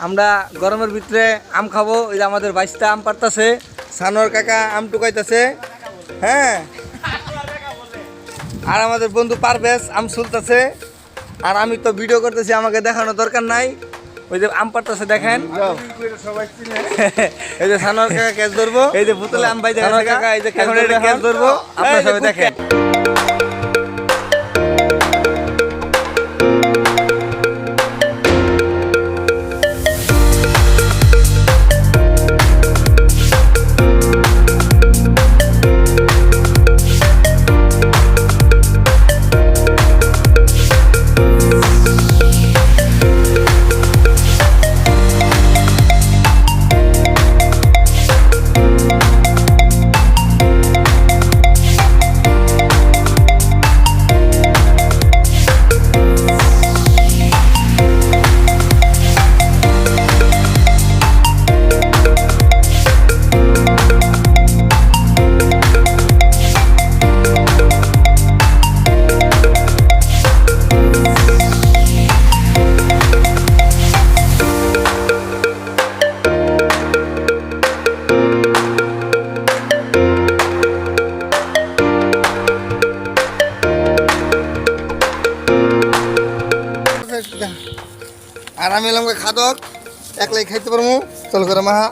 আমরা গরমের ভিতরে আম খাবো। এই যে আমাদের বাইশটা আম পারতাছে, সানোয়ার কাকা আম টুকাইতেছে। হ্যাঁ, আর আমাদের বন্ধু পারভেজ আম সুলতাছে। আর আমি তো ভিডিও করতেছি, আমাকে দেখানোর দরকার নাই। ওই যে আম পারতেছে দেখেন। এই যে সানোয়ার কাকা ক্যাচ ধরবো, এই যে বোতলে আম বাইতে গেছে কাকা, এই যে ক্যাচ ধরবো, আপনারা সবাই দেখেন। আর আমি এলাম খাদক, একলাই খাইতে পারবো। চল করে মাহা।